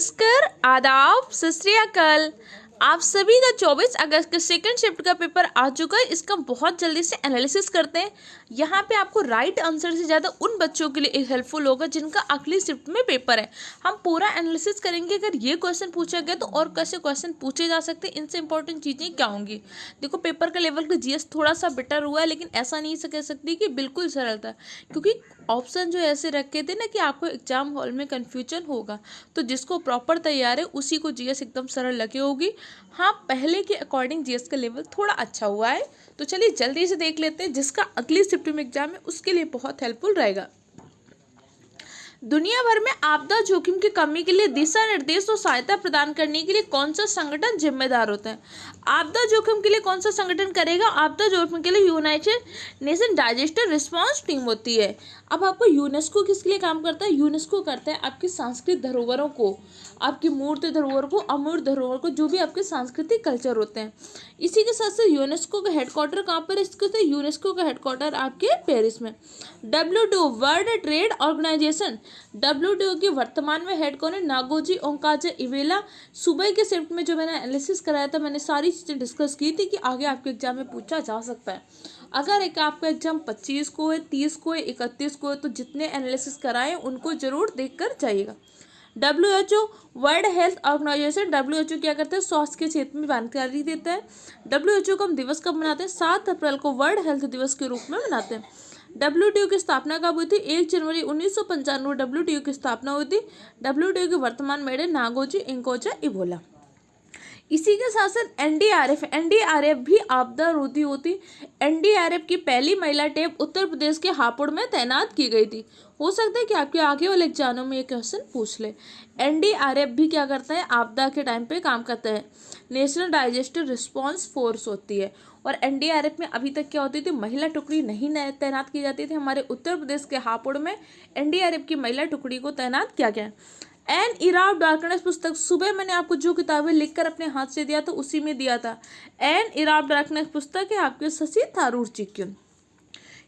नमस्कार, आदाब, सत श्री अकाल। आप सभी का 24 अगस्त के सेकंड शिफ्ट का पेपर आ चुका है। इसका बहुत जल्दी से एनालिसिस करते हैं। यहाँ पे आपको राइट आंसर से ज़्यादा उन बच्चों के लिए हेल्पफुल होगा जिनका अगली शिफ्ट में पेपर है। हम पूरा एनालिसिस करेंगे। अगर ये क्वेश्चन पूछा गया तो और कैसे क्वेश्चन पूछे जा सकते हैं, इनसे इंपॉर्टेंट चीज़ें क्या होंगी। देखो, पेपर का लेवल का जीएस थोड़ा सा बेटर हुआ है, लेकिन ऐसा नहीं से कह सकती कि बिल्कुल सरल था, क्योंकि ऑप्शन जो ऐसे रखे थे ना कि आपको एग्जाम हॉल में कन्फ्यूजन होगा। तो जिसको प्रॉपर तैयार है उसी को जीएस एकदम सरल लगी होगी। हाँ, पहले के अकॉर्डिंग जीएस का लेवल थोड़ा अच्छा हुआ है। तो चलिए जल्दी से देख लेते हैं जिसका अगली शिफ्ट में एग्जाम है उसके लिए बहुत हेल्पफुल रहेगा। दुनिया भर में आपदा जोखिम की कमी के लिए दिशा निर्देश और सहायता प्रदान करने के लिए कौन सा संगठन जिम्मेदार होता है। आपदा जोखिम के लिए कौन सा संगठन करेगा? आपदा जोखिम के लिए United nation disaster response team होती है। अब आपको यूनेस्को किसके लिए काम करता है? यूनेस्को करता है आपकी सांस्कृतिक धरोहरों को, आपकी मूर्त धरोहर को, अमूर्त धरोहर को, जो भी आपके सांस्कृतिक कल्चर होते हैं। इसी के साथ साथ यूनेस्को का हेडक्वार्टर कहाँ पर है? इसके साथ यूनेस्को का हेडक्वार्टर आपके पेरिस में। WTO world trade organisation, WTO की वर्तमान में हेड कौन है? Ngozi Okonjo-Iweala. सुबह के शिफ्ट में जो मैंने एनालिसिस कराया था, मैंने सारी चीज़ें डिस्कस की थी कि आगे आपके एग्जाम में पूछा जा सकता है। अगर एक आपका एग्जाम 25 को है, 30 को है, 31 को है, तो जितने एनालिसिस कराए उनको जरूर देख कर जाइएगा। WHO world health organisation, WHO क्या करता है? स्वास्थ्य के क्षेत्र में जानकारी देता है। WHO को हम दिवस कब मनाते हैं? 7 अप्रैल को वर्ल्ड हेल्थ दिवस के रूप में मनाते हैं। WTO की स्थापना कब हुई थी? 1 जनवरी 1995 WTO की स्थापना हुई थी। WTO के वर्तमान मेडल नागोजी ओंकाजे-इवेला। इसी के साथ साथ एनडीआरएफ भी आपदा रोधी होती। एनडीआरएफ की पहली महिला टीम उत्तर प्रदेश के हापुड़ में तैनात की गई थी। हो सकता है कि आपके आगे वाले एग्जामों में ये क्वेश्चन पूछ ले। एनडीआरएफ भी क्या करता है? आपदा के टाइम पे काम करता है। नेशनल डिजास्टर रिस्पांस फोर्स होती है। और एनडीआरएफ में अभी तक क्या होती थी? महिला टुकड़ी नहीं तैनात की जाती थी। हमारे उत्तर प्रदेश के हापुड़ में एनडीआरएफ की महिला टुकड़ी को तैनात किया गया। एन इरा ऑफ डार्कनेस पुस्तक, सुबह मैंने आपको जो किताबें लिखकर अपने हाथ से दिया था उसी में दिया था। एन इरा ऑफ डार्कनेस पुस्तक है आपके शशि थरूर जी की।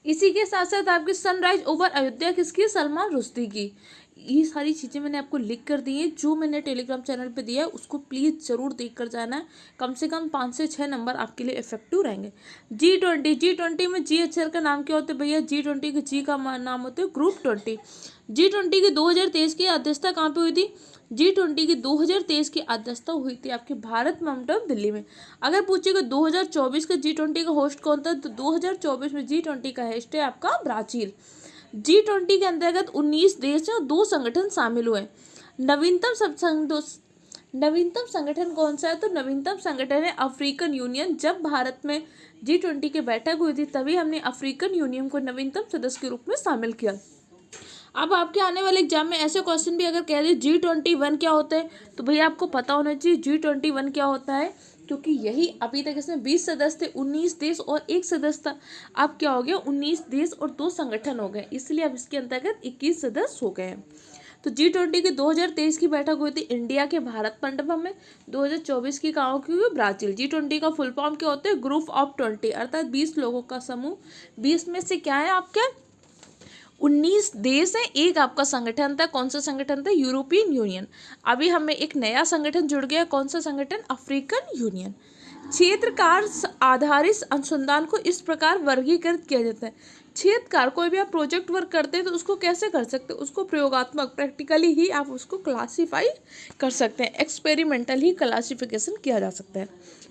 इसी के साथ साथ आपकी सनराइज ओवर अयोध्या किसकी? सलमान रुश्दी की। ये सारी चीज़ें मैंने आपको लिख कर दी हैं। जो मैंने टेलीग्राम चैनल पे दिया है उसको प्लीज़ ज़रूर देख कर जाना है। कम से कम 5 से 6 नंबर आपके लिए इफेक्टिव रहेंगे। G20 में जी अक्षर का नाम क्या होता है भैया? G20 के जी का नाम होता है ग्रुप 20। G20 की 2023 की अध्यक्षता कहाँ पे हुई थी? G20 की 2023 की अध्यक्षता हुई थी आपके भारत मंडप दिल्ली में। अगर पूछेगा 2024 का G20 का होस्ट कौन था, तो 2024 में G20 का होस्ट है आपका ब्राजील। G20 के अंतर्गत 19 देश और 2 संगठन शामिल हुए। नवीनतम संगठन कौन सा है? तो नवीनतम संगठन है अफ्रीकन यूनियन। जब भारत में G20 की बैठक हुई थी तभी हमने अफ्रीकन यूनियन को नवीनतम सदस्य के रूप में शामिल किया। अब आपके आने वाले एग्जाम में ऐसे क्वेश्चन भी अगर कह दे G21 क्या होता है, तो भैया आपको पता होना चाहिए G21 क्या होता है, क्योंकि यही अभी तक इसमें 20 सदस्य थे, 19 देश और 1 सदस्य था। अब क्या हो गया? 19 देश और 2 संगठन हो गए, इसलिए अब इसके अंतर्गत 21 सदस्य हो गए हैं। तो G20 की 2023 की बैठक हुई थी इंडिया के भारत मंडपम में। 2024 की कहाँ की हुई? ब्राजील। G20 का फुल फॉर्म क्या होता है? ग्रुप ऑफ 20, अर्थात 20 लोगों का समूह। 20 में से क्या है आपके? 19 देश है, एक आपका संगठन था। कौन सा संगठन था? European union. अभी हमें एक नया संगठन जुड़ गया। कौन सा संगठन? African union. क्षेत्रकार आधारित अनुसंधान को इस प्रकार वर्गीकृत किया जाता है। क्षेत्रकार, कोई भी आप प्रोजेक्ट वर्क करते हैं तो उसको कैसे कर सकते हैं? उसको प्रयोगात्मक, प्रैक्टिकली ही आप उसको क्लासीफाई कर सकते हैं। एक्सपेरिमेंटल ही क्लासिफिकेशन किया जा सकता है।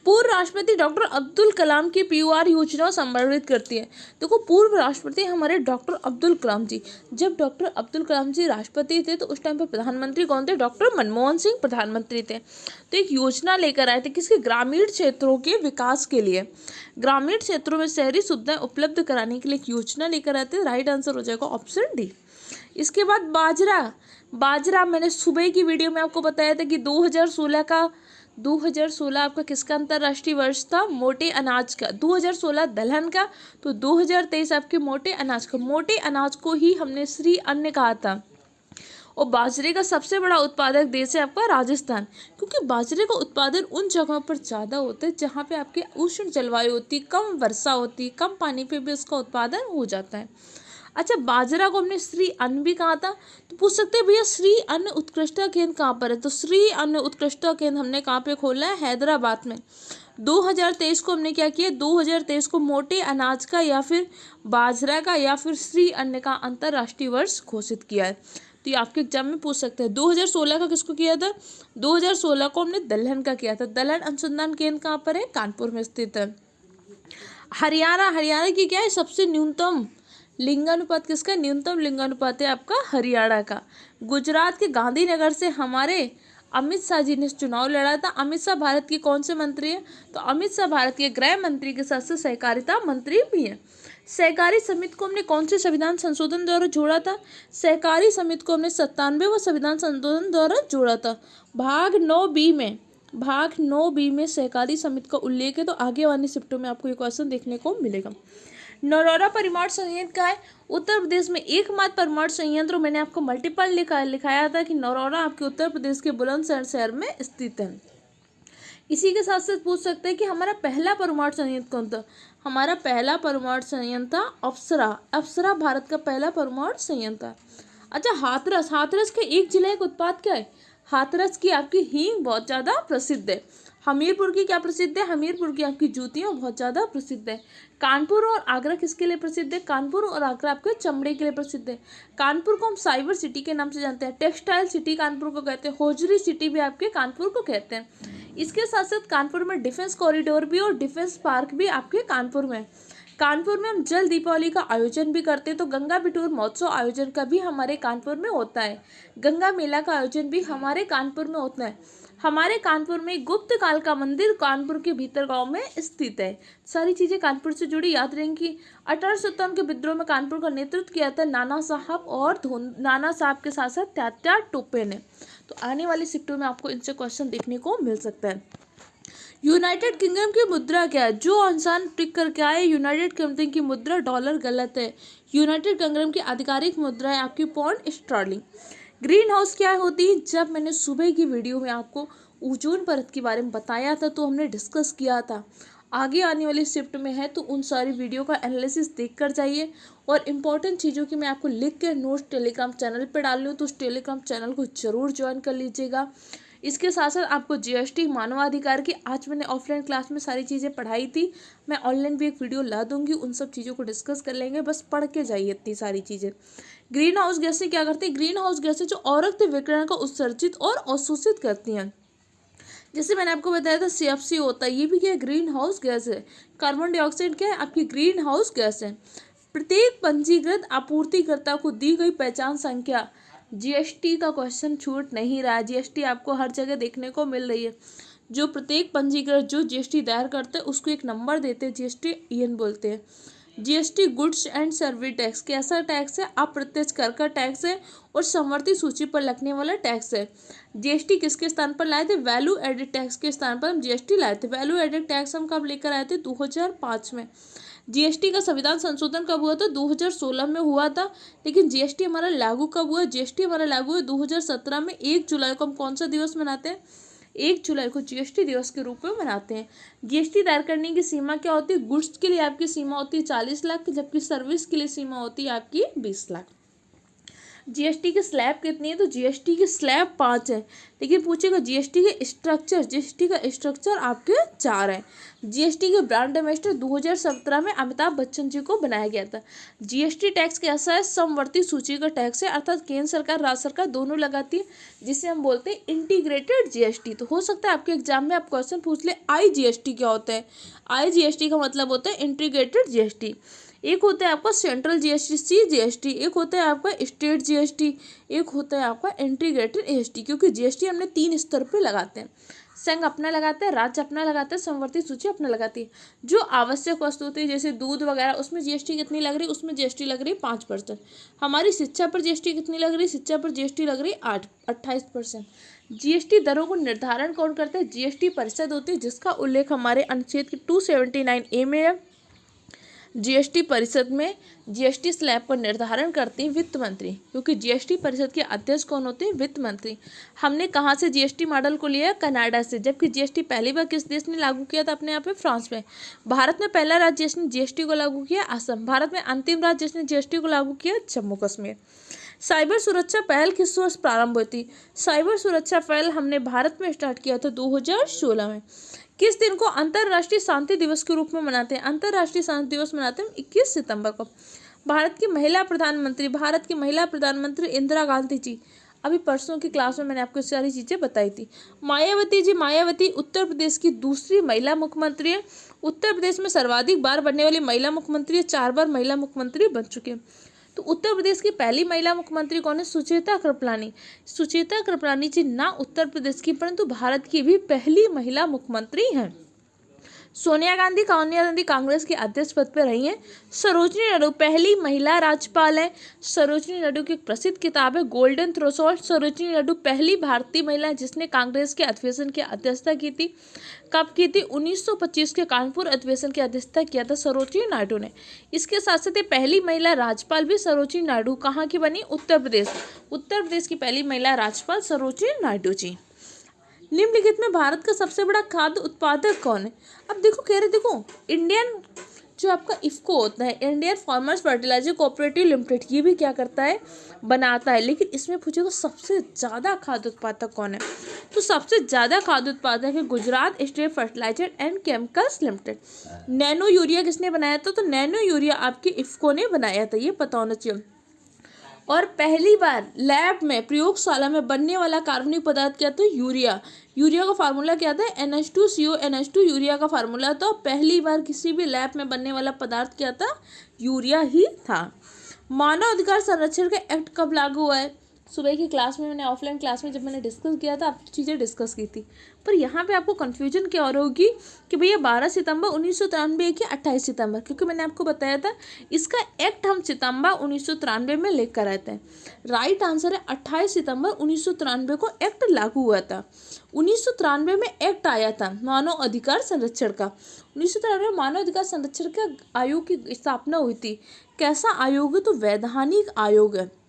पूर्व राष्ट्रपति डॉक्टर अब्दुल कलाम की PUR योजना संबोधित करती है। देखो, पूर्व राष्ट्रपति हमारे डॉक्टर अब्दुल कलाम जी। जब डॉक्टर अब्दुल कलाम जी राष्ट्रपति थे तो उस टाइम पर प्रधानमंत्री कौन थे? डॉक्टर मनमोहन सिंह प्रधानमंत्री थे। तो एक योजना लेकर आए थे, किसके? ग्रामीण क्षेत्रों के विकास के लिए। ग्रामीण क्षेत्रों में शहरी सुविधाएं उपलब्ध कराने के लिए एक योजना लेकर आए थे। राइट आंसर हो जाएगा ऑप्शन डी। इसके बाद बाजरा मैंने सुबह की वीडियो में आपको बताया था कि 2016 आपका किसका अंतर्राष्ट्रीय वर्ष था? मोटे अनाज का। 2016 दलहन का, तो 2023 आपके मोटे अनाज का। मोटे अनाज को ही हमने श्री अन्न कहा था। और बाजरे का सबसे बड़ा उत्पादक देश है आपका राजस्थान, क्योंकि बाजरे का उत्पादन उन जगहों पर ज़्यादा होता है जहाँ पे आपके उष्ण जलवायु होती, कम वर्षा होती, कम पानी पे भी उसका उत्पादन हो जाता है। अच्छा, बाजरा को हमने श्री अन्न भी कहा था, तो पूछ सकते हैं भैया श्री अन्न उत्कृष्टता केंद्र कहाँ पर है, तो श्री अन्न उत्कृष्टता केंद्र हमने कहाँ पे खोला है, हैदराबाद में। 2023 को हमने क्या किया, 2023 को मोटे अनाज का या फिर बाजरा का या फिर श्री अन्न का अंतर्राष्ट्रीय वर्ष घोषित किया है। तो ये आपके एग्जाम में पूछ सकते हैं। 2016 का किसको किया था, 2016 को हमने दलहन का किया था। दलहन अनुसंधान केंद्र कहाँ पर है, कानपुर में स्थित है। हरियाणा की क्या है, सबसे न्यूनतम लिंगानुपात किसका, न्यूनतम लिंगानुपात है आपका हरियाणा का। गुजरात के गांधीनगर से हमारे अमित शाह जी ने चुनाव लड़ा था। अमित शाह भारत के कौन से मंत्री हैं, तो अमित शाह भारत के गृह मंत्री के साथ साथ सहकारिता मंत्री भी हैं। सहकारी समिति को हमने कौन से संविधान संशोधन द्वारा जोड़ा था, सहकारी समिति को हमने 97वें संविधान संशोधन द्वारा जोड़ा था। भाग 9 बी में सहकारी समिति का उल्लेख है, तो आगे वाली शिफ्टों में आपको ये क्वेश्चन देखने को मिलेगा। नरौरा परमाणु संयंत्र का है, उत्तर प्रदेश में एकमात्र परमाणु संयंत्र, मैंने आपको मल्टीपल लिखाया था कि नरौरा आपके उत्तर प्रदेश के बुलंदशहर शहर में स्थित है। इसी के साथ साथ पूछ सकते हैं कि हमारा पहला परमाणु संयंत्र कौन था, हमारा पहला परमाणु संयंत्र था अप्सरा भारत का पहला परमाणु संयंत्र था। अच्छा, हाथरस के एक जिले का उत्पाद क्या है, हाथरस की आपकी हींग बहुत ज़्यादा प्रसिद्ध है। हमीरपुर की क्या प्रसिद्ध है, हमीरपुर की आपकी जूतियाँ बहुत ज़्यादा प्रसिद्ध है। कानपुर और आगरा किसके लिए प्रसिद्ध है, कानपुर और आगरा आपके चमड़े के लिए प्रसिद्ध है। कानपुर को हम साइबर सिटी के नाम से जानते हैं, टेक्सटाइल सिटी कानपुर को कहते हैं, होजरी सिटी भी आपके कानपुर को कहते हैं। इसके साथ साथ कानपुर में डिफेंस कॉरिडोर भी और डिफेंस पार्क भी आपके कानपुर में। कानपुर में हम जल दीपावली का आयोजन भी करते हैं, तो गंगा बिटूर महोत्सव आयोजन का भी हमारे कानपुर में होता है। गंगा मेला का आयोजन भी हमारे कानपुर में होता है। हमारे कानपुर में गुप्त काल का मंदिर कानपुर के भीतर गांव में स्थित है। सारी चीज़ें कानपुर से जुड़ी याद रहेंगी। 1857 के विद्रोह में कानपुर का नेतृत्व किया था नाना साहब और नाना साहब के साथ साथ तात्या टोपे ने। तो आने वाली शिफ्टों में आपको इनसे क्वेश्चन देखने को मिल सकता है। यूनाइटेड किंगडम की मुद्रा क्या है, जो इंसान टिक करके आए, यूनाइटेड किंगडम की मुद्रा डॉलर गलत है। यूनाइटेड किंगडम की आधिकारिक मुद्रा है आपकी पाउंड स्टर्लिंग। ग्रीन हाउस क्या होती है, जब मैंने सुबह की वीडियो में आपको ओजोन परत के बारे में बताया था तो हमने डिस्कस किया था। आगे आने वाली शिफ्ट में है तो उन सारी वीडियो का एनालिसिस देख कर जाइए, और इम्पॉर्टेंट चीज़ों की मैं आपको लिख के नोट्स टेलीग्राम चैनल पर डाल रही हूँ, तो उस टेलीग्राम चैनल को जरूर ज्वाइन कर लीजिएगा। इसके साथ साथ आपको जीएसटी मानवाधिकार की आज मैंने ऑफलाइन क्लास में सारी चीज़ें पढ़ाई थी, मैं ऑनलाइन भी एक वीडियो ला दूंगी, उन सब चीज़ों को डिस्कस कर लेंगे, बस पढ़ के जाइए इतनी सारी चीज़ें। ग्रीन हाउस गैसें क्या करती है, ग्रीन हाउस गैसें जो औरक्त विकिरण को उत्सर्जित और अवशोषित करती हैं। जैसे मैंने आपको बताया था CFC होता है, ये भी क्या है, ग्रीन हाउस गैस है। कार्बन डाइऑक्साइड क्या है, आपकी ग्रीन हाउस गैस है। प्रत्येक पंजीकृत आपूर्तिकर्ता को दी गई पहचान संख्या, जीएसटी का क्वेश्चन छूट नहीं रहा है, जीएसटी आपको हर जगह देखने को मिल रही है। जो प्रत्येक पंजीकृत जो जीएसटी दायर करते हैं उसको एक नंबर देते हैं, GSTN बोलते हैं। GST goods and service tax कैसा टैक्स है, अप्रत्यक्ष कर का टैक्स है और समवर्ती सूची पर लगने वाला टैक्स है। जीएसटी किसके स्थान पर लाए थे, वैल्यू एडेड टैक्स के स्थान पर हम जीएसटी लाए थे। वैल्यू एडेड टैक्स हम कब लेकर आए थे, 2005 में। जीएसटी का संविधान संशोधन कब हुआ था, 2016 में हुआ था। लेकिन जीएसटी हमारा लागू कब हुआ, जीएसटी हमारा लागू है 2017 में। 1 जुलाई को हम कौन सा दिवस मनाते हैं, 1 जुलाई को जीएसटी दिवस के रूप में मनाते हैं। जीएसटी दायर करने की सीमा क्या होती है, गुड्स के लिए आपकी सीमा होती है 40 लाख, जबकि सर्विस के लिए सीमा होती है आपकी 20 लाख। जीएसटी की स्लैब कितनी है, तो जीएसटी की स्लैब 5 है। लेकिन पूछेगा जीएसटी के स्ट्रक्चर, जीएसटी का स्ट्रक्चर आपके 4 है। जीएसटी के ब्रांड एम्बेसडर 2017 में अमिताभ बच्चन जी को बनाया गया था। जीएसटी टैक्स कैसा है, समवर्ती सूची का टैक्स है, अर्थात केंद्र सरकार राज्य सरकार दोनों लगाती है, जिसे हम बोलते हैं इंटीग्रेटेड जीएसटी। तो हो सकता है आपके एग्जाम में आप क्वेश्चन पूछ ले IGST क्या होता है। IGST का मतलब होता है इंटीग्रेटेड जीएसटी। एक होता है आपका सेंट्रल जीएसटी CGST, एक होता है आपका स्टेट जीएसटी, एक होता है आपका इंटीग्रेटेड AST। क्योंकि जीएसटी हमने 3 स्तर पे लगाते हैं, संघ अपना लगाता है, राज्य अपना लगाता है, समवर्ती सूची अपना लगाती है। जो आवश्यक वस्तु होती है जैसे दूध वगैरह, उसमें जीएसटी कितनी लग रही है, उसमें जीएसटी लग रही है 5%। हमारी शिक्षा पर जीएसटी कितनी लग रही है, शिक्षा पर जीएसटी लग रही है 28%। जीएसटी दरों को निर्धारण कौन करता है, जीएसटी परिषद होती है, जिसका उल्लेख हमारे अनुच्छेद के 279A में है। जीएसटी परिषद में जीएसटी स्लैब पर निर्धारण करते हैं वित्त मंत्री, क्योंकि जीएसटी परिषद के अध्यक्ष कौन होते हैं? वित्त मंत्री। हमने कहाँ से जीएसटी मॉडल को लिया? कनाडा से। जबकि जीएसटी पहली बार किस देश ने लागू किया था अपने यहाँ पे? फ्रांस में। भारत में पहला राज्य जिसने जीएसटी को लागू किया? असम। भारत में अंतिम राज्य जिसने जीएसटी को लागू किया? जम्मू कश्मीर। साइबर सुरक्षा पहल किस वर्ष प्रारंभ हुई थी? साइबर सुरक्षा पहल हमने भारत में स्टार्ट किया था 2016 में। किस दिन को अंतर्राष्ट्रीय शांति दिवस के रूप में मनाते हैं? अंतर्राष्ट्रीय शांति दिवस मनाते हैं 21 सितंबर को। भारत की महिला प्रधानमंत्री इंदिरा गांधी जी, अभी परसों की क्लास में मैंने आपको सारी चीज़ें बताई थी। मायावती उत्तर प्रदेश की दूसरी महिला मुख्यमंत्री है। उत्तर प्रदेश में सर्वाधिक बार बनने वाली महिला मुख्यमंत्री है, 4 बार महिला मुख्यमंत्री बन चुके हैं। तो उत्तर प्रदेश की पहली महिला मुख्यमंत्री कौन है? सुचेता कृपलानी। सुचेता कृपलानी जी ना उत्तर प्रदेश की परंतु भारत की भी पहली महिला मुख्यमंत्री हैं। सोनिया गांधी कांग्रेस के अध्यक्ष पद पर रही हैं। सरोजिनी नायडू पहली महिला राज्यपाल हैं। सरोजिनी नायडू की एक प्रसिद्ध किताब है गोल्डन थ्रेशोल्ड। सरोजिनी नायडू पहली भारतीय महिला जिसने कांग्रेस के अधिवेशन की अध्यक्षता की थी। कब की थी? 1925 के कानपुर अधिवेशन की अध्यक्षता किया था सरोजिनी नायडू ने। इसके साथ साथ पहली महिला राज्यपाल भी सरोजिनी नायडू कहाँ की बनी? उत्तर प्रदेश की पहली महिला राज्यपाल सरोजिनी नायडू जी। निम्नलिखित में भारत का सबसे बड़ा खाद्य उत्पादक कौन है? अब देखो कह रहे, देखो इंडियन जो आपका इफ्को होता है, Indian farmers fertiliser cooperative limited, ये भी क्या करता है? बनाता है। लेकिन इसमें पूछेगा सबसे ज़्यादा खाद्य उत्पादक कौन है? तो सबसे ज़्यादा खाद्य उत्पादक है Gujarat state fertiliser and chemicals limited. Nano urea किसने बनाया था? तो नैनो यूरिया आपकी इफ्को ने बनाया था, ये पता होना चाहिए। और पहली बार लैब में प्रयोगशाला में बनने वाला कार्बनिक पदार्थ क्या था? यूरिया का फार्मूला क्या था? NH2CO यूरिया का फार्मूला था। पहली बार किसी भी लैब में बनने वाला पदार्थ क्या था? यूरिया ही था। मानव अधिकार संरक्षण का एक्ट कब लागू हुआ है? सुबह की क्लास में मैंने ऑफलाइन क्लास में जब मैंने डिस्कस किया था आप चीज़ें डिस्कस की थी, पर यहाँ पे आपको कन्फ्यूजन क्या हो रही होगी कि भैया 12 सितंबर 1993 कि 28 सितंबर, क्योंकि मैंने आपको बताया था इसका एक्ट हम सितंबर 1993 में लेकर आए थे। राइट आंसर है 28 सितंबर 1993 को एक्ट लागू हुआ था। 1993 में एक्ट आया था मानव अधिकार संरक्षण का। 1993 में मानव अधिकार संरक्षण के आयोग की स्थापना हुई थी। कैसा आयोग है? तो वैधानिक आयोग है।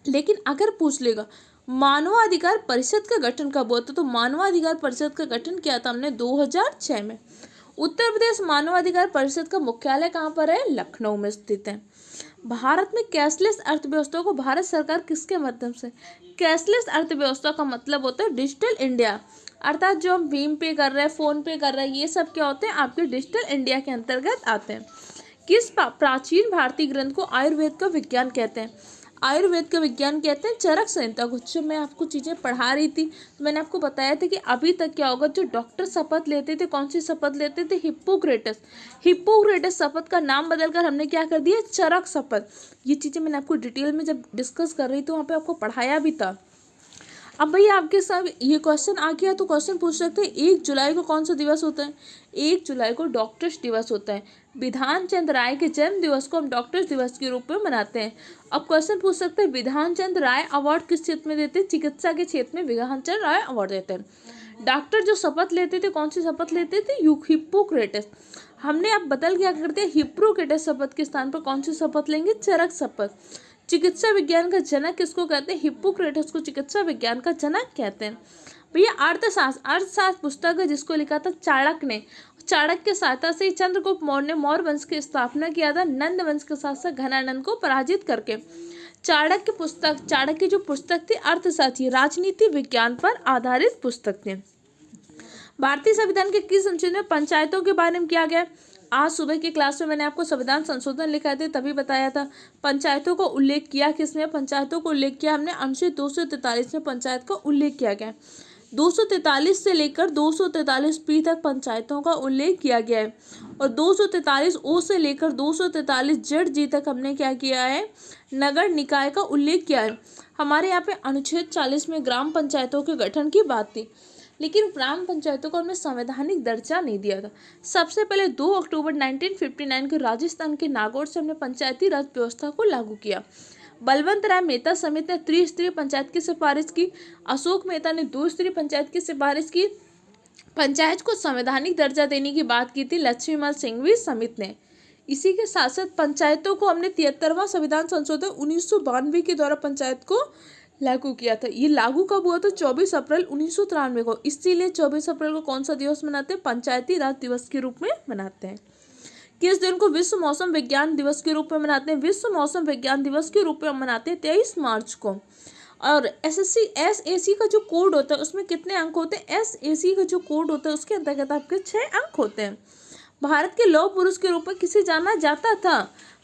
लेकिन अगर पूछ लेगा मानवाधिकार परिषद का गठन कब हुआ था, तो मानवाधिकार परिषद का गठन किया था हमने 2006 में। उत्तर प्रदेश मानवाधिकार परिषद का मुख्यालय कहाँ पर है? लखनऊ में स्थित है। भारत में कैशलेस अर्थव्यवस्था को भारत सरकार किसके माध्यम से? कैशलेस अर्थव्यवस्था का मतलब होता है डिजिटल इंडिया, अर्थात जो हम भीम पे कर रहे हैं, फोन पे कर रहे हैं, ये सब क्या होते हैं? आपके डिजिटल इंडिया के अंतर्गत आते हैं। किस प्राचीन भारतीय ग्रंथ को आयुर्वेद का विज्ञान कहते हैं? आयुर्वेद का विज्ञान कहते हैं चरक संहिता को। जब मैं आपको चीज़ें पढ़ा रही थी तो मैंने आपको बताया था कि अभी तक क्या होगा, जो डॉक्टर शपथ लेते थे, कौन सी शपथ लेते थे? हिप्पोक्रेटस शपथ का नाम बदलकर हमने क्या कर दिया? चरक शपथ। ये चीज़ें मैंने आपको डिटेल में जब डिस्कस कर रही थी वहाँ पे आपको पढ़ाया भी था। अब भैया आपके साथ ये क्वेश्चन आ गया तो क्वेश्चन पूछ सकते हैं 1 जुलाई को कौन सा दिवस होता है? 1 जुलाई को डॉक्टर्स दिवस होता है। विधान चंद्र राय के जन्म दिवस को हम डॉक्टर्स दिवस के रूप में मनाते हैं। अब क्वेश्चन पूछ सकते हैं विधान चंद्र राय अवार्ड किस क्षेत्र में देते हैं? चिकित्सा के क्षेत्र में विधान चंद्र राय अवार्ड देते हैं। डॉक्टर जो शपथ लेते थे, कौन सी शपथ लेते थे? हिप्पोक्रेटस। हमने अब बदल क्या करते हैं? हिप्पोक्रेटस शपथ के स्थान पर कौन सी शपथ लेंगे? चरक शपथ। चिकित्सा विज्ञान का जनक किसको कहते हैं? हिप्पोक्रेटस को चिकित्सा विज्ञान का जनक कहते हैं। भैया अर्थशास्त्र पुस्तक है जिसको लिखा था चाणक्य ने। चाणक्य की सहायता से चंद्रगुप्त मौर्य ने मौर्य वंश की स्थापना किया था नंद वंश के साथ साथ घनानंद को पराजित करके। चाणक्य की जो पुस्तक थी अर्थशास्त्र राजनीति विज्ञान पर आधारित पुस्तक थी। भारतीय संविधान के किस अनुच्छेद में पंचायतों के बारे में किया गया? आज सुबह की क्लास में मैंने आपको संविधान संशोधन लिखाए थे तभी बताया था। पंचायतों का उल्लेख किया किसमें? पंचायतों को उल्लेख किया हमने अनुच्छेद 243 में पंचायत का उल्लेख किया गया। 243 से लेकर 243 तक पंचायतों का उल्लेख किया गया है और 243 ओ से लेकर 243 जेड जी तक हमने क्या किया है? नगर निकाय का उल्लेख किया है। हमारे यहाँ पे अनुच्छेद 40 में ग्राम पंचायतों के गठन की बात थी, लेकिन ग्राम पंचायतों को हमने संवैधानिक दर्जा नहीं दिया था। सबसे पहले 2 अक्टूबर 1959 को राजस्थान के नागौर से हमने पंचायती राज व्यवस्था को लागू किया। बलवंत राय मेहता समिति ने त्रिस्तरीय पंचायत की सिफारिश की। अशोक मेहता ने 2 स्तरीय पंचायत की सिफारिश की। पंचायत को संवैधानिक दर्जा देने की बात की थी लक्ष्मीमल सिंघवी समिति ने। इसी के साथ साथ पंचायतों को हमने 73वां संविधान संशोधन 1992 के द्वारा पंचायत को लागू किया था। ये लागू कब हुआ था? 24 अप्रैल 1993 को। इसीलिए 24 अप्रैल को कौन सा दिवस मनाते हैं? पंचायती राज दिवस के रूप में मनाते हैं। किस दिन को विश्व मौसम विज्ञान दिवस के रूप में मनाते हैं? विश्व मौसम विज्ञान दिवस के रूप में मनाते हैं 23 मार्च को। और एसएसी का जो कोड होता है उसमें कितने अंक होते हैं? एसएसी का जो कोड होता है उसके अंतर्गत आपके 6 अंक होते हैं। भारत के लौह पुरुष के रूप में किसे जाना जाता था?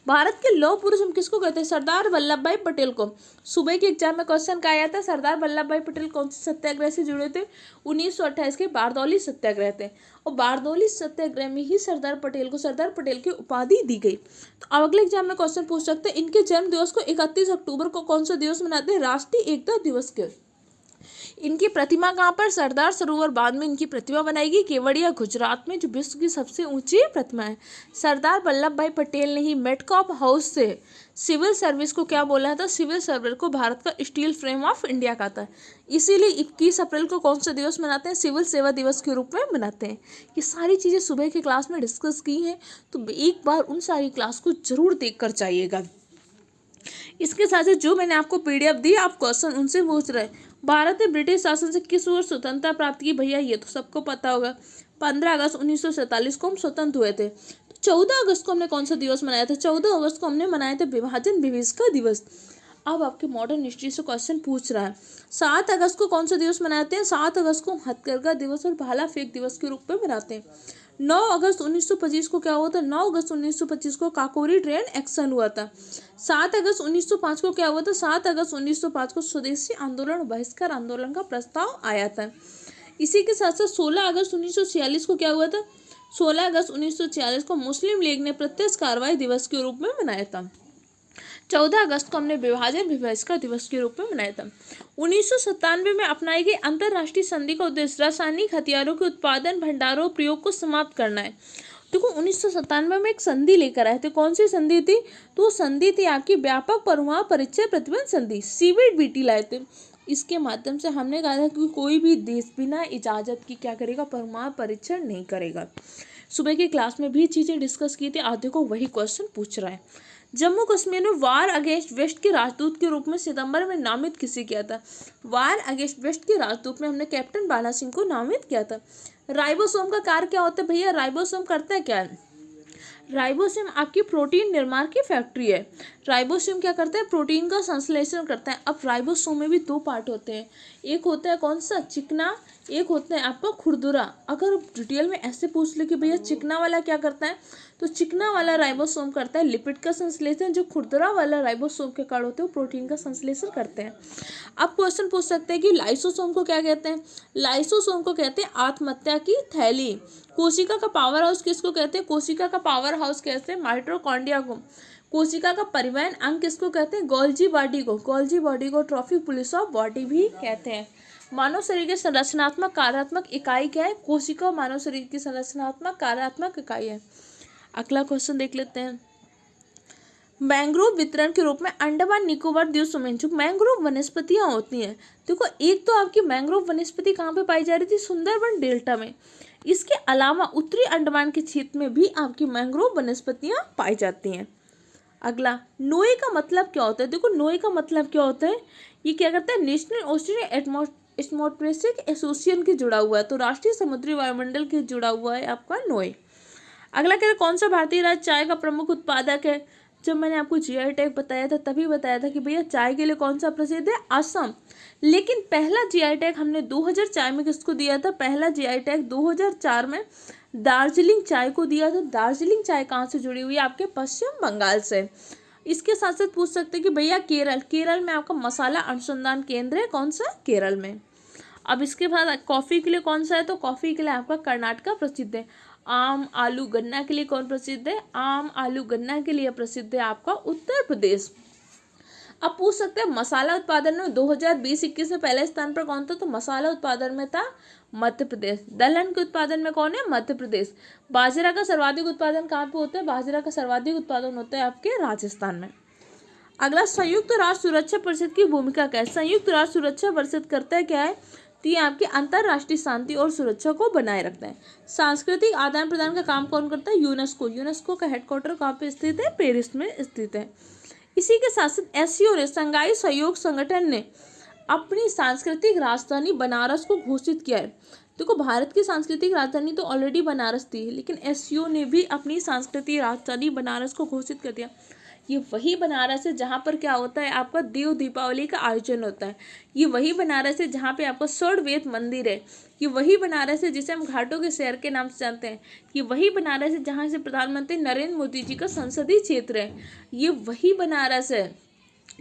भारत के लौह पुरुष हम किसको कहते हैं? सरदार वल्लभ भाई पटेल को। सुबह के एग्जाम में क्वेश्चन क्या आया था? सरदार वल्लभ भाई पटेल कौन से सत्याग्रह से जुड़े थे? 1928 के बारदौली सत्याग्रह थे। और बारदौली सत्याग्रह में ही सरदार पटेल की उपाधि दी गई। तो अब अगले एग्जाम में क्वेश्चन पूछ सकते हैं, इनके जन्म दिवस को 31 अक्टूबर को कौन सा दिवस मनाते हैं? राष्ट्रीय एकता दिवस के। इनकी प्रतिमा कहाँ पर? सरदार सरोवर बांध में इनकी प्रतिमा बनाएगी, केवड़िया गुजरात में, जो विश्व की सबसे ऊंची प्रतिमा है। सरदार वल्लभ भाई पटेल ने ही मेटकॉप हाउस से सिविल सर्विस को क्या बोला था? सिविल सर्विस को भारत का स्टील फ्रेम ऑफ इंडिया का था। इसीलिए 21 अप्रैल को कौन सा दिवस मनाते हैं? सिविल सेवा दिवस के रूप में मनाते हैं। ये सारी चीज़ें सुबह की क्लास में डिस्कस की हैं, तो एक बार उन सारी क्लास को जरूर देख कर जाइएगा। इसके साथ साथ जो मैंने आपको पीडीएफ दी, आप क्वेश्चन उनसे पूछ रहे हैं। भारत ने ब्रिटिश शासन से किस वर्ष स्वतंत्रता प्राप्त की? भैया ये तो सबको पता होगा, 15 अगस्त 1947 को हम स्वतंत्र हुए थे। तो 14 अगस्त को हमने कौन सा दिवस मनाया था? 14 अगस्त को हमने मनाया था विभाजन विभीषका दिवस। अब आपके मॉडर्न हिस्ट्री से क्वेश्चन पूछ रहा है, 7 अगस्त को कौन सा दिवस मनाते हैं? 7 अगस्त को हथकरघा दिवस और भाला फेंक दिवस के रूप में मनाते हैं। 9 अगस्त 1925 को क्या हुआ था? 9 अगस्त 1925 को काकोरी ट्रेन एक्शन हुआ था। 7 अगस्त 1905 को क्या हुआ था? 7 अगस्त 1905 को स्वदेशी आंदोलन बहिष्कार आंदोलन का प्रस्ताव आया था। इसी के साथ साथ 16 अगस्त 1946 को क्या हुआ था? 16 अगस्त 1946 को मुस्लिम लीग ने प्रत्यक्ष कार्रवाई दिवस के रूप में मनाया था। 14 अगस्त को हमने विभाजन विभीषका दिवस के रूप में मनाया था। 1997 में अपनाई गई अंतर्राष्ट्रीय संधि का उद्देश्य रासायनिक हथियारों के उत्पादन, भंडारों, प्रयोग को समाप्त करना है। देखो 1997 में एक संधि लेकर आए थे। कौन सी संधि थी? तो संधि थी आपकी व्यापक परमाणु परिचय प्रतिबंध संधि, सीबीटीबी लाए थे। इसके माध्यम से हमने कहा था कि कोई भी देश बिना इजाजत की क्या करेगा? परमाणु परीक्षण नहीं करेगा। सुबह की क्लास में भी चीजें डिस्कस की थी, आधे को वही क्वेश्चन पूछ रहा है। जम्मू कश्मीर में वार अगेंस्ट वेस्ट के राजदूत के रूप में सितंबर में नामित किसे किया था? वार अगेंस्ट वेस्ट के राजदूत में हमने कैप्टन बाला सिंह को नामित किया था। राइबोसोम का कार्य क्या होता है भैया? राइबोसोम करता है क्या है? राइबोसोम आपकी प्रोटीन निर्माण की फैक्ट्री है। राइबोसोम क्या करता है? प्रोटीन का संश्लेषण करता है। अब राइबोसोम में भी 2 पार्ट होते हैं, एक होता है कौन सा? चिकना, एक होता है आपका खुरदुरा। अगर डिटेल में ऐसे पूछ ले कि भैया चिकना वाला क्या करता है, तो चिकना वाला राइबोसोम करता है लिपिड का संश्लेषण, जो खुरदुरा वाला राइबोसोम के कार्य होते हैं वो प्रोटीन का संश्लेषण करते हैं। अब क्वेश्चन पूछ सकते हैं कि लाइसोसोम को क्या कहते हैं? लाइसोसोम को कहते हैं आत्महत्या की थैली। कोशिका का पावर हाउस किसको कहते हैं? कोशिका का पावर हाउस कहते हैं माइटोकॉन्ड्रिया को। कोशिका का परिवहन अंग किसको कहते हैं? गोल्जी बॉडी को। गोल्जी बॉडी को ट्रॉफिक पुलिस ऑफ बॉडी भी कहते हैं। मानव शरीर की संरचनात्मक कार्यात्मक इकाई क्या है? कोशिका मानव शरीर की संरचनात्मक कार्यात्मक इकाई है। अगला क्वेश्चन देख लेते हैं। मैंग्रोव वितरण के रूप में अंडमान निकोबार द्वीप समूह जो मैंग्रोव वनस्पतियां होती हैं, देखो एक तो आपकी मैंग्रोव वनस्पति कहाँ पे पाई जा रही थी? सुंदरबन डेल्टा में। इसके अलावा उत्तरी अंडमान के क्षेत्र में भी आपकी मैंग्रोव वनस्पतियां पाई जाती हैं। अगला, नोए का मतलब क्या होता है? देखो नोए का मतलब क्या होता है? ये क्या करता है? नेशनल ओशियन एटमॉस्फेरिक एसोसिएशन के जुड़ा हुआ है, तो राष्ट्रीय समुद्री वायुमंडल के जुड़ा हुआ है आपका नोए। अगला कह रहे कौन सा भारतीय राज्य चाय का प्रमुख उत्पादक है? जब मैंने आपको जीआई टैग बताया था तभी बताया था कि भैया चाय के लिए कौन सा प्रसिद्ध है? असम। लेकिन पहला जीआई टैग हमने 2004 में किसको दिया था? पहला जीआई टैग 2004 में दार्जिलिंग चाय को दिया था। दार्जिलिंग चाय कहाँ से जुड़ी हुई है? आपके पश्चिम बंगाल से। इसके साथ साथ पूछ सकते हैं कि भैया केरल में आपका मसाला अनुसंधान केंद्र है, कौन सा? केरल में। अब इसके बाद कॉफ़ी के लिए कौन सा है? तो कॉफ़ी के लिए आपका कर्नाटका प्रसिद्ध है। आम, आलू, गन्ना के लिए कौन प्रसिद्ध है? आम, आलू, गन्ना के लिए प्रसिद्ध है आपका उत्तर प्रदेश। अब पूछ सकते हैं मसाला उत्पादन में 2020-21 में पहले स्थान पर कौन था? तो मसाला उत्पादन में था मध्य प्रदेश। दलहन के उत्पादन में कौन है? मध्य प्रदेश। बाजरा का सर्वाधिक उत्पादन कहाँ पे होता है? बाजरा का सर्वाधिक उत्पादन होता है आपके राजस्थान में। अगला, संयुक्त राष्ट्र सुरक्षा परिषद की भूमिका क्या है? संयुक्त राष्ट्र सुरक्षा परिषद करता है क्या है? तो ये आपके अंतर्राष्ट्रीय शांति और सुरक्षा को बनाए रखता है। सांस्कृतिक आदान प्रदान का काम कौन करता है? यूनेस्को। यूनेस्को का हेडक्वार्टर कहाँ पे स्थित है? पेरिस में स्थित है। इसी के साथ साथ एससीओ ने, शंघाई सहयोग संगठन ने अपनी सांस्कृतिक राजधानी बनारस को घोषित किया है। देखो, भारत की सांस्कृतिक राजधानी तो ऑलरेडी बनारस थी, लेकिन एससीओ ने भी अपनी सांस्कृतिक राजधानी बनारस को घोषित कर दिया। ये वही बनारस है जहाँ पर क्या होता है? आपका देव दीपावली का आयोजन होता है। ये वही बनारस है जहाँ पे आपका स्वर्ण मंदिर है। ये वही बनारस है जिसे हम घाटों के शहर के नाम से जानते हैं। ये वही बनारस है जहाँ से प्रधानमंत्री नरेंद्र मोदी जी का संसदीय क्षेत्र है। ये वही बनारस है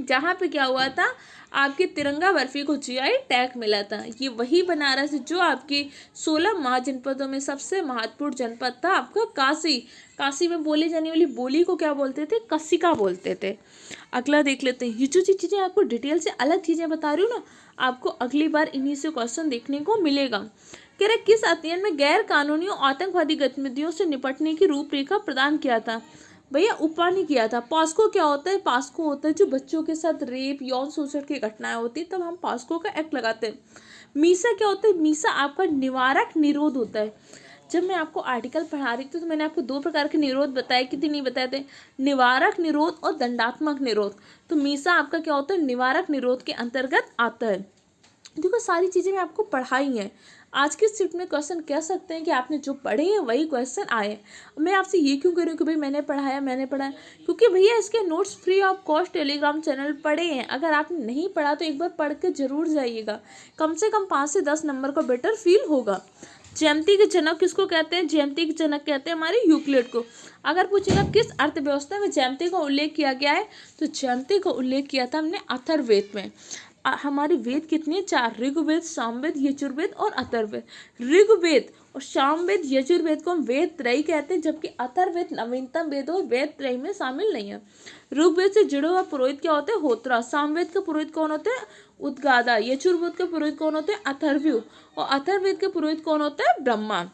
जहाँ पे क्या हुआ था? आपके तिरंगा बर्फी को जीआई टैग मिला था। ये वही बनारस है जो आपकी 16 महाजनपदों में सबसे महत्वपूर्ण जनपद था आपका काशी। काशी में बोले जाने वाली बोली को क्या बोलते थे? कसिका बोलते थे। अगला देख लेते हैं। ये जो चीज़ें आपको डिटेल से अलग चीज़ें बता रही हूँ ना, आपको अगली बार इन्हीं से क्वेश्चन देखने को मिलेगा। कह रहे किस अध्ययन में गैर कानूनी और आतंकवादी गतिविधियों से निपटने की रूपरेखा प्रदान किया था? भैया उपा ने किया था। पास्को क्या होता है? पास्को होता है जो बच्चों के साथ रेप, यौन शोषण की घटनाएं होती तब हम पास्को का एक्ट लगाते हैं। मीसा क्या होता है? मीसा आपका निवारक निरोध होता है। जब मैं आपको आर्टिकल पढ़ा रही थी तो मैंने आपको 2 प्रकार के निरोध बताए, कितने नहीं बताए थे? निवारक निरोध और दंडात्मक निरोध। तो मीसा आपका क्या होता है? निवारक निरोध के अंतर्गत आता है। देखो, सारी चीज़ें मैं आपको पढ़ाई हैं। आज के शिफ्ट में क्वेश्चन कह सकते हैं कि आपने जो पढ़े हैं वही क्वेश्चन आए। मैं आपसे ये क्यों कह रही हूँ कि भाई मैंने पढ़ाया, क्योंकि भैया इसके notes free of cost Telegram channel पढ़े हैं। अगर आपने नहीं पढ़ा तो एक बार पढ़ के जरूर जाइएगा, कम से कम 5 से 10 नंबर का बेटर फील होगा। ज्यामिति के जनक किसको कहते हैं? ज्यामिति के जनक कहते हैं हमारे यूक्लिड को। अगर पूछेगा किस अर्थव्यवस्था में ज्यामिति का उल्लेख किया गया है, तो ज्यामिति का उल्लेख किया था हमने अथर्ववेद में। हमारे वेद कितने? 4, ऋग्वेद, सामवेद, यजुर्वेद और अथर्ववेद। ऋग्वेद और सामवेद, यजुर्वेद को हम वेद त्रयी कहते हैं, जबकि अथर्ववेद नवीनतम वेद और वेद त्रयी में शामिल नहीं है। ऋग्वेद से जुड़े हुआ पुरोहित क्या होते हैं? होत्रा। सामवेद का पुरोहित कौन होते हैं? उद्गादा। यजुर्वेद के पुरोहित कौन होते हैं? अथर्वयु। और अथर्ववेद के पुरोहित कौन होता है? ब्रह्मा।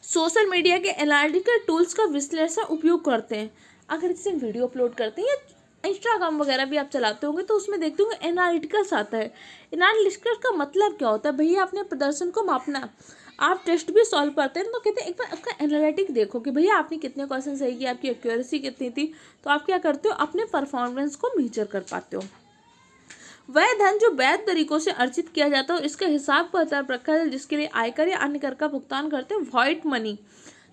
सोशल मीडिया के एनालिटिकल टूल्स का विश्लेषण उपयोग करते हैं। अगर इससे वीडियो अपलोड करते हैं या इंस्टाग्राम वगैरह भी आप चलाते होंगे तो उसमें देखते होंगे एनालिटिकल्स आता है। एनालिटिकल्स का मतलब क्या होता है? भैया अपने प्रदर्शन को मापना। आप टेस्ट भी सॉल्व करते हैं तो कहते हैं एक बार आपका एनालिटिक देखो कि भैया आपने कितने क्वेश्चन सही किए, आपकी एक्यूरेसी कितनी थी। तो आप क्या करते हो? अपने परफॉर्मेंस को मेजर कर पाते हो। वह धन जो वैध तरीकों से अर्जित किया जाता है इसका हिसाब पता रखा है, जिसके लिए आयकर या अन्य कर का भुगतान करते हैं। White money.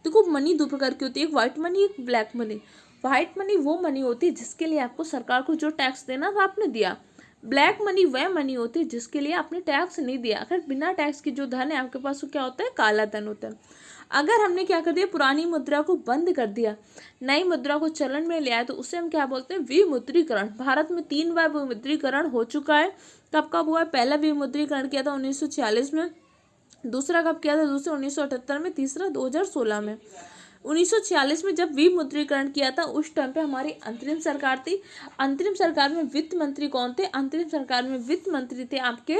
देखो, मनी 2 प्रकार की होती है, एक व्हाइट मनी, एक ब्लैक मनी। व्हाइट मनी वो मनी होती है जिसके लिए आपको सरकार को जो टैक्स देना था आपने दिया। ब्लैक मनी वह मनी होती है जिसके लिए आपने टैक्स नहीं दिया। अगर बिना टैक्स की जो धन है आपके पास, वो क्या होता है? काला धन होता है। अगर हमने क्या कर दिया? पुरानी मुद्रा को बंद कर दिया, नई मुद्रा को चलन में ले आया, तो उसे हम क्या बोलते हैं? विमुद्रीकरण। भारत में 3 बार विमुद्रीकरण हो चुका है। कब कब हुआ है? पहला विमुद्रीकरण किया था 1946 में, दूसरा कब किया था? दूसरा 1978 में, तीसरा 2016 में। 1946 में जब विमुद्रीकरण किया था उस टाइम पे हमारी अंतरिम सरकार थी। अंतरिम सरकार में वित्त मंत्री कौन थे? अंतरिम सरकार में वित्त मंत्री थे आपके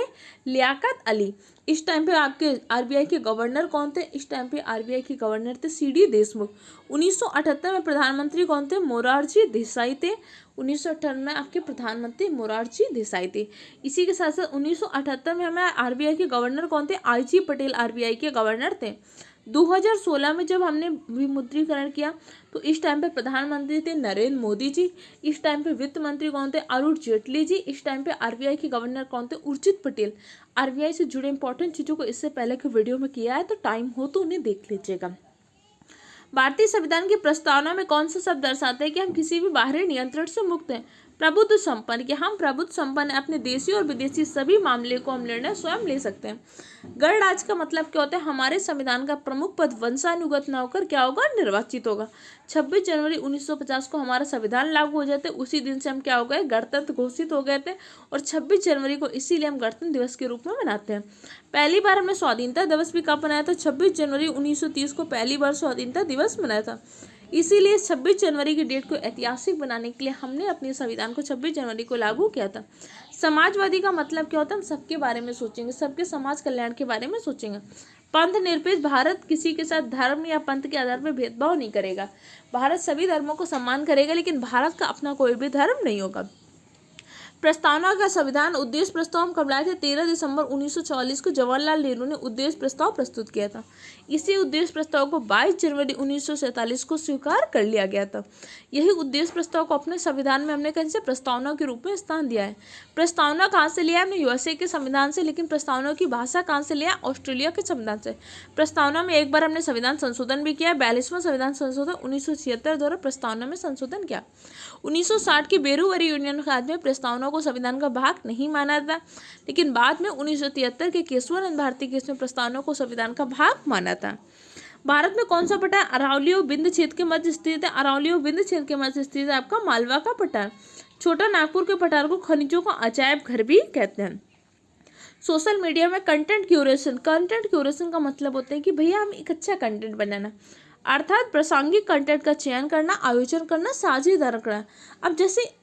लियाकत अली। इस टाइम पे आपके आरबीआई के गवर्नर कौन थे? इस टाइम पे आरबीआई के गवर्नर थे सीडी देशमुख। 1978 में प्रधानमंत्री कौन थे? मोरारजी देसाई थे। 1958 में आपके प्रधानमंत्री मोरारजी देसाई थे। इसी के साथ साथ 1978 में हमें आरबीआई के गवर्नर कौन थे? आईजी पटेल आरबीआई के गवर्नर थे। 2016 में जब हमने विमुद्रीकरण किया तो इस टाइम पे प्रधानमंत्री थे नरेंद्र मोदी जी। इस टाइम पे वित्त मंत्री कौन थे? अरुण जेटली जी। इस टाइम पे आरबीआई के गवर्नर कौन थे? उर्जित पटेल। आरबीआई से जुड़े इंपॉर्टेंट चीज़ों को इससे पहले के वीडियो में किया है, तो टाइम हो तो उन्हें देख लीजिएगा। भारतीय संविधान की प्रस्तावना में कौन सा शब्द दर्शाते हैं कि हम किसी भी बाहरी नियंत्रण से मुक्त हैं? प्रभुत्व संपन्न, कि हम प्रभुत्व संपन्न अपने देशी और विदेशी सभी मामले को हम निर्णय स्वयं ले सकते हैं। गणराज्य का मतलब क्या होता है? हमारे संविधान का प्रमुख पद वंशानुगत न होकर क्या होगा? निर्वाचित होगा। 26 जनवरी 1950 को हमारा संविधान लागू हो जाते, उसी दिन से हम क्या हो गए? गणतंत्र घोषित हो गए थे। और 26 जनवरी को इसीलिए हम गणतंत्र दिवस के रूप में मनाते हैं। पहली बार हमने स्वाधीनता दिवस भी कब मनाया था? 26 जनवरी 1930 को पहली बार स्वाधीनता दिवस मनाया था। इसीलिए 26 जनवरी की डेट को ऐतिहासिक बनाने के लिए हमने अपने संविधान को 26 जनवरी को लागू किया था। समाजवादी का मतलब क्या होता है? हम सबके बारे में सोचेंगे, सबके समाज कल्याण के बारे में सोचेंगे। पंथ निरपेक्ष भारत किसी के साथ धर्म या पंथ के आधार पर भेदभाव नहीं करेगा। भारत सभी धर्मों को सम्मान करेगा, लेकिन भारत का अपना कोई भी धर्म नहीं होगा। प्रस्तावना का संविधान उद्देश्य प्रस्ताव हम कब लाए थे? 13 दिसंबर 1944 को जवाहरलाल नेहरू ने उद्देश्य प्रस्ताव प्रस्तुत किया था। इसी उद्देश्य प्रस्ताव को 22 जनवरी 1947 को स्वीकार कर लिया गया था। यही उद्देश्य प्रस्ताव को अपने संविधान में हमने कैसे प्रस्तावना के रूप में स्थान दिया है। प्रस्तावना कहाँ से लिया? हमने यूएसए के संविधान से, लेकिन प्रस्तावना की भाषा कहाँ से लिया? ऑस्ट्रेलिया के संविधान से। प्रस्तावना में एक बार हमने संविधान संशोधन भी किया, 42वां संविधान संशोधन 1976 द्वारा प्रस्तावना में संशोधन किया। 1960 की बेरूवरी यूनियन काल में प्रस्तावना को संविधान का भाग नहीं माना था, लेकिन बाद में 1973 के केशवानंद भारती केस में प्रस्तावना को संविधान का भाग माना था। भारत में कौन सा पठार अरावली और विंध्य क्षेत्र के मध्य स्थित है? अरावली और विंध्य क्षेत्र के मध्य स्थित है आपका मालवा का पठार। छोटा नागपुर के पठार को खनिजों का अजायब घर भी कहते हैं। सोशल मीडिया में कंटेंट क्यूरेशन का मतलब होता है कि भैया हम एक अच्छा कंटेंट बनाना, अर्थात प्रासंगिक कंटेंट का चयन करना, आयोजन करना, साझेदार करना।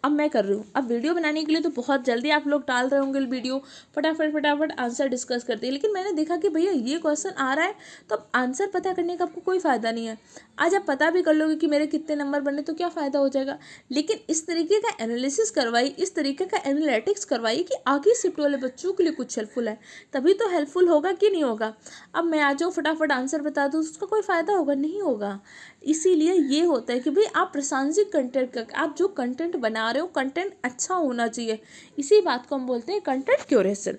अब मैं कर रही हूँ, अब वीडियो बनाने के लिए तो बहुत जल्दी आप लोग डाल रहे होंगे वीडियो, फटाफट आंसर डिस्कस करते हैं, लेकिन मैंने देखा कि भैया ये क्वेश्चन आ रहा है तो अब आंसर पता करने का आपको कोई फ़ायदा नहीं है। आज आप पता भी कर लोगे कि मेरे कितने नंबर बने तो क्या फ़ायदा हो जाएगा, लेकिन इस तरीके का एनालिसिस करवाई, इस तरीके का एनालिटिक्स करवाई कि आगे शिफ्ट वाले बच्चों के लिए कुछ हेल्पफुल है, तभी तो हेल्पफुल होगा कि नहीं होगा। अब मैं आ जाऊँ फटाफट आंसर बता दूँ, उसका कोई फ़ायदा होगा नहीं होगा। इसीलिए ये होता है कि भाई आप प्रासंगिक कंटेंट का, आप जो कंटेंट बना रहे हो कंटेंट अच्छा होना चाहिए, इसी बात को हम बोलते हैं कंटेंट क्यूरेशन।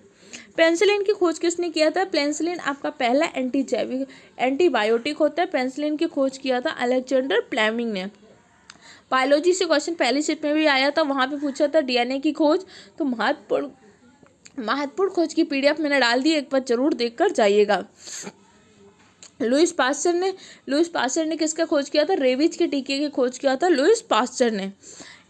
पेनिसिलिन की खोज किसने किया था? पेनिसिलिन आपका पहला एंटीबायोटिक होता है। पेनिसिलिन की खोज किया था अलेक्जेंडर फ्लेमिंग ने। बायोलॉजी से क्वेश्चन पहली शिफ्ट में भी आया था, वहाँ पे पूछा था डीएनए की खोज, तो महत्वपूर्ण खोज की पीडीएफ मैंने डाल दी, एक बार जरूर देखकर जाइएगा। लुईस पास्चर ने किसका खोज किया था? रेबीज के टीके की खोज किया था लुईस पास्चर ने।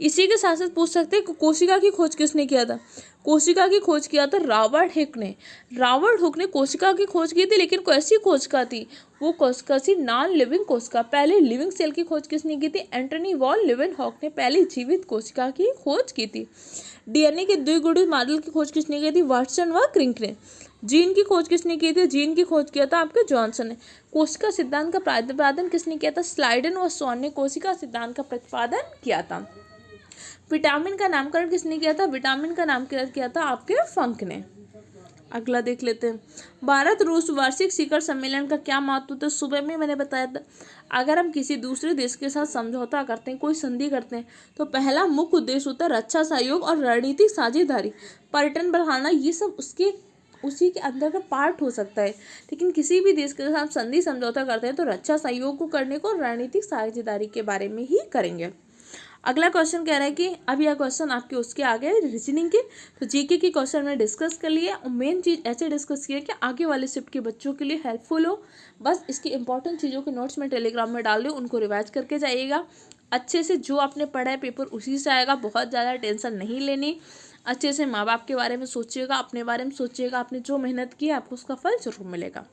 इसी के साथ साथ पूछ सकते हैं कि कोशिका की खोज किसने किया था? कोशिका की खोज किया था रॉबर्ट हुक ने। रॉबर्ट हुक ने कोशिका की खोज की थी, लेकिन कैसी कोशिका थी? वो कोशिका थी नॉन लिविंग कोशिका। पहले लिविंग सेल की खोज किसने की थी? एंटनी वॉन लीeuwenhoek ने पहली जीवित कोशिका की खोज की थी। डीएनए के द्विगुणित मॉडल की खोज किसने की थी? वाटसन व क्रिक ने। जीन की खोज किसने की थी? जीन की खोज किया था आपके जॉनसन ने। कोशिका सिद्धांत का प्रतिपादन किसने किया था? स्लाइडन व स्वान ने कोशिका सिद्धांत का प्रतिपादन किया था। विटामिन का नामकरण किसने किया था? विटामिन का नामकरण किया था आपके फंक ने। अगला देख लेते हैं, भारत रूस वार्षिक शिखर सम्मेलन का क्या महत्व होता है? सुबह में मैंने बताया था, अगर हम किसी दूसरे देश के साथ समझौता करते हैं, कोई संधि करते हैं, तो पहला मुख्य उद्देश्य होता है रक्षा सहयोग और रणनीतिक साझेदारी, पर्यटन बढ़ाना, ये सब उसी के अंदर का पार्ट हो सकता है। लेकिन किसी भी देश के साथ संधि समझौता करते हैं तो रक्षा सहयोग को करने को रणनीतिक साझेदारी के बारे में ही करेंगे। अगला क्वेश्चन कह रहा है कि अब यह क्वेश्चन आपके उसके आगे रीजनिंग के, तो जीके की क्वेश्चन में डिस्कस कर लिया और मेन चीज़ ऐसे डिस्कस किया कि आगे वाले शिफ्ट के बच्चों के लिए हेल्पफुल हो। बस इसकी इंपॉर्टेंट चीज़ों के नोट्स में टेलीग्राम में डाल दो, उनको रिवाइज करके जाइएगा अच्छे से। जो आपने पढ़ा है पेपर उसी से आएगा, बहुत ज़्यादा टेंशन नहीं लेनी। अच्छे से माँ बाप के बारे में सोचिएगा, अपने बारे में सोचिएगा, आपने जो मेहनत की है आपको उसका फल जरूर मिलेगा।